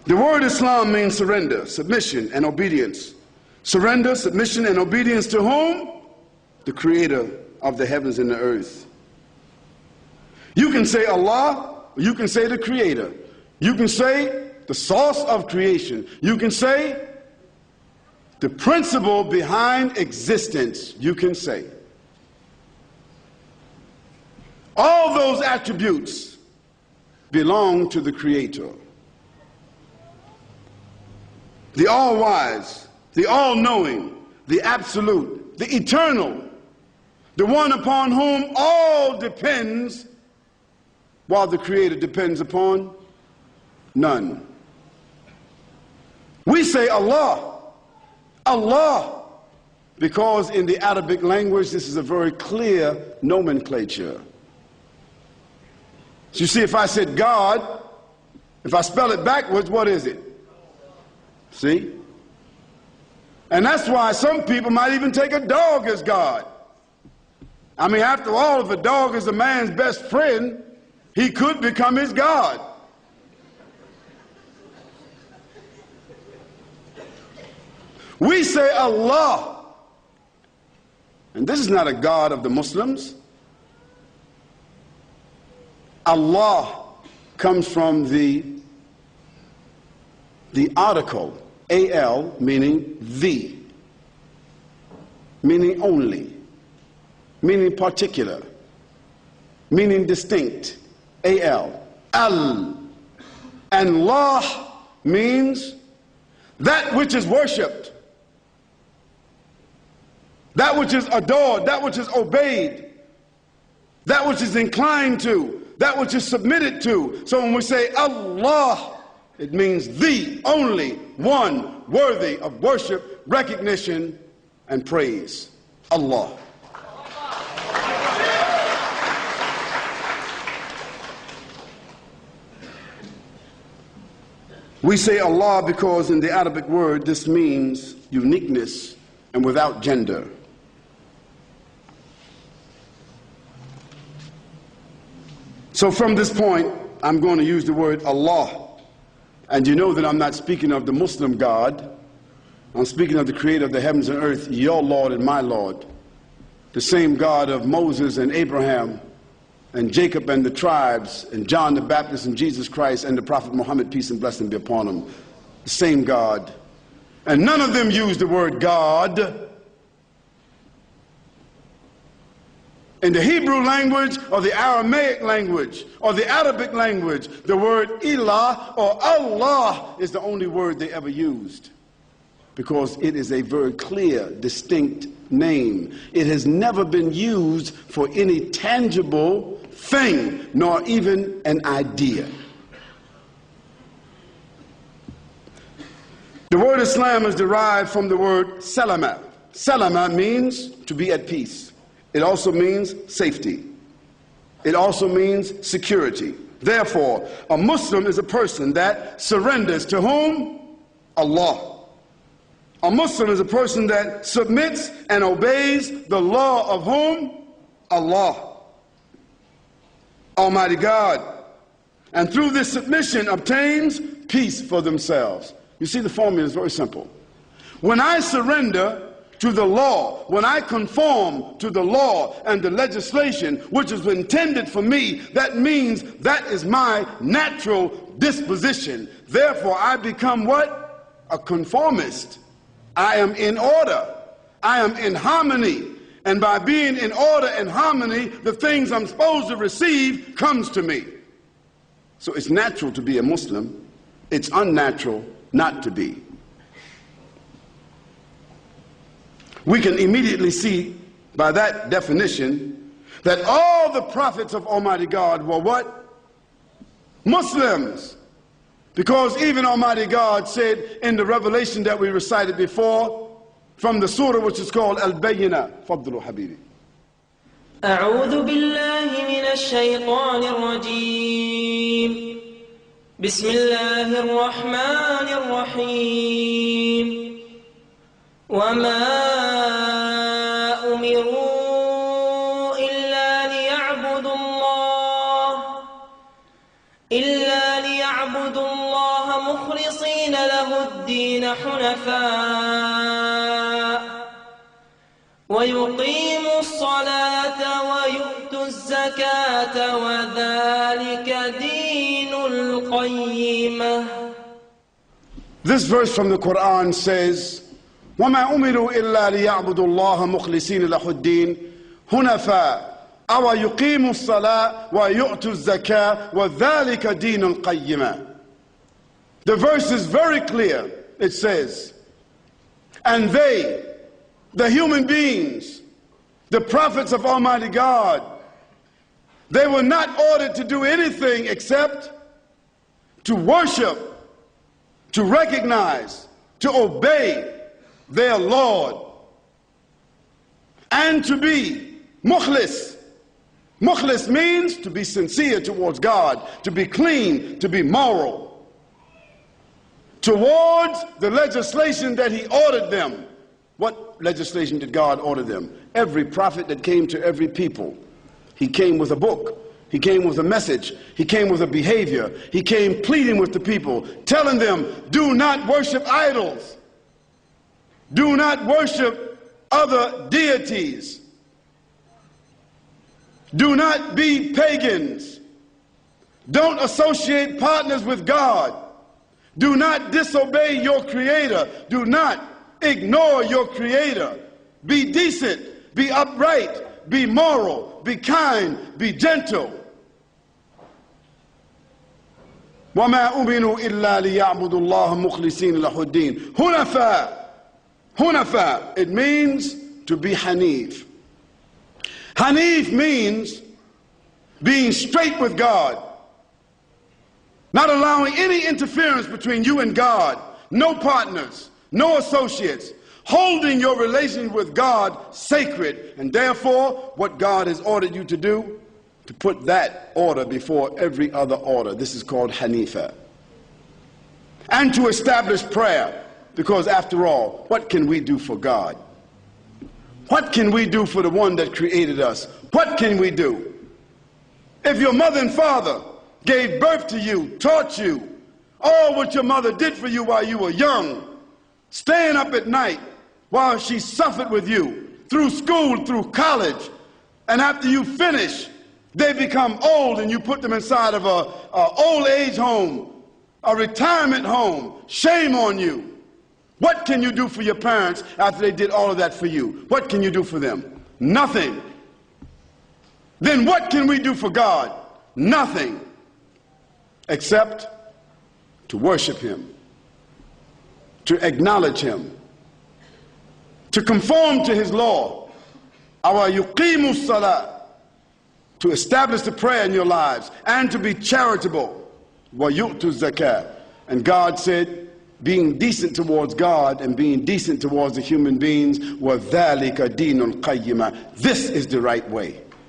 The word Islam means surrender, submission, and obedience. Surrender, submission, and obedience to whom? The creator of the heavens and the earth. You can say Allah, or you can say the creator. You can say the source of creation. You can say the principle behind existence. You can say all those attributes belong to the creator, the all-wise, the all-knowing, the absolute, the eternal, the one upon whom all depends, while the creator depends upon none. We say Allah, Allah, because in the Arabic language this is a very clear nomenclature. So you see, if I said God, if I spell it backwards, what is it? See? And that's why some people might even take a dog as God. I mean, after all, if a dog is a man's best friend, he could become his God. We say Allah, and this is not a God of the Muslims. Allah comes from the article al, meaning the, meaning only, meaning particular, meaning distinct. Al, and Allah means that which is worshipped, that which is adored, that which is obeyed, that which is inclined to, that which is submitted to. So when we say Allah, it means the only one worthy of worship, recognition, and praise. Allah. We say Allah because in the Arabic word this means uniqueness and without gender. So from this point, I'm going to use the word Allah. And you know that I'm not speaking of the Muslim God. I'm speaking of the creator of the heavens and earth, your Lord and my Lord. The same God of Moses and Abraham and Jacob and the tribes and John the Baptist and Jesus Christ and the Prophet Muhammad, peace and blessing be upon him. The same God. And none of them use the word God. In the Hebrew language or the Aramaic language or the Arabic language, the word Ilah or Allah is the only word they ever used, because it is a very clear, distinct name. It has never been used for any tangible thing, nor even an idea. The word Islam is derived from the word salama. Salama means to be at peace. It also means safety. It also means security. Therefore, a Muslim is a person that surrenders to whom? Allah. A Muslim is a person that submits and obeys the law of whom? Allah, Almighty God. And through this submission obtains peace for themselves. You see, the formula is very simple. When I surrender to the law, when I conform to the law and the legislation which is intended for me, that means that is my natural disposition. Therefore, I become what? A conformist. I am in order. I am in harmony. And by being in order and harmony, the things I'm supposed to receive comes to me. So it's natural to be a Muslim. It's unnatural not to be. We can immediately see by that definition that all the prophets of Almighty God were what? Muslims. Because even Almighty God said in the revelation that we recited before, from the surah which is called Al-Bayyinah, Fadlu Habibi. أعوذ بالله من الشيطان الرجيم بسم الله الرحمن الرحيم وما أمروا إلا ليعبدوا الله الله مخلصين له الدين حنفاء ويقيموا الصلاة ويؤتوا الزكاة وذلك دين القيمة. This verse from the Quran says, وَمَا أُمِرُوا إِلَّا لِيَعْبُدُوا اللَّهَ مُخْلِصِينَ لَهُ الدِّينَ حُنَفَاءَ وَيُقِيمُوا الصَّلَاةَ وَيُؤْتُوا الزَّكَاةَ وَذَلِكَ دِينُ الْقَيِّمَةِ. The verse is very clear. It says, and they, the human beings, the prophets of Almighty God, they were not ordered to do anything except to worship, to recognize, to obey their Lord, and to be mukhlis. Mukhlis means to be sincere towards God, to be clean, to be moral, towards the legislation that He ordered them. What legislation did God order them? Every prophet that came to every people, he came with a book. He came with a message. He came with a behavior. He came pleading with the people, telling them, do not worship idols. Do not worship other deities. Do not be pagans. Don't associate partners with God. Do not disobey your Creator. Do not ignore your Creator. Be decent. Be upright. Be moral. Be kind. Be gentle. وَمَا أُمِنُوا إِلَّا لِيَعْبُدُوا اللَّهَ مُخْلِصِينَ لَهُ الدِّينَ حُنَفَاءَ. Hunafa, it means to be Hanif. Hanif means being straight with God, not allowing any interference between you and God, no partners, no associates, holding your relation with God sacred, and therefore what God has ordered you to do, to put that order before every other order. This is called Hanifa. And to establish prayer. Because after all, what can we do for God? What can we do for the one that created us? What can we do? If your mother and father gave birth to you, taught you all what your mother did for you while you were young, staying up at night while she suffered with you, through school, through college, and after you finish, they become old and you put them inside of a old age home, a retirement home. Shame on you. What can you do for your parents after they did all of that for you? What can you do for them? Nothing. Then what can we do for God? Nothing. Except to worship Him, to acknowledge Him, to conform to His law. Our yuqimu salah, to establish the prayer in your lives, and to be charitable. Wa yu'tu zakah. And God said, being decent towards God and being decent towards the human beings, وَذَلِكَ دِينُ الْقَيِّمَةِ. This is the right way.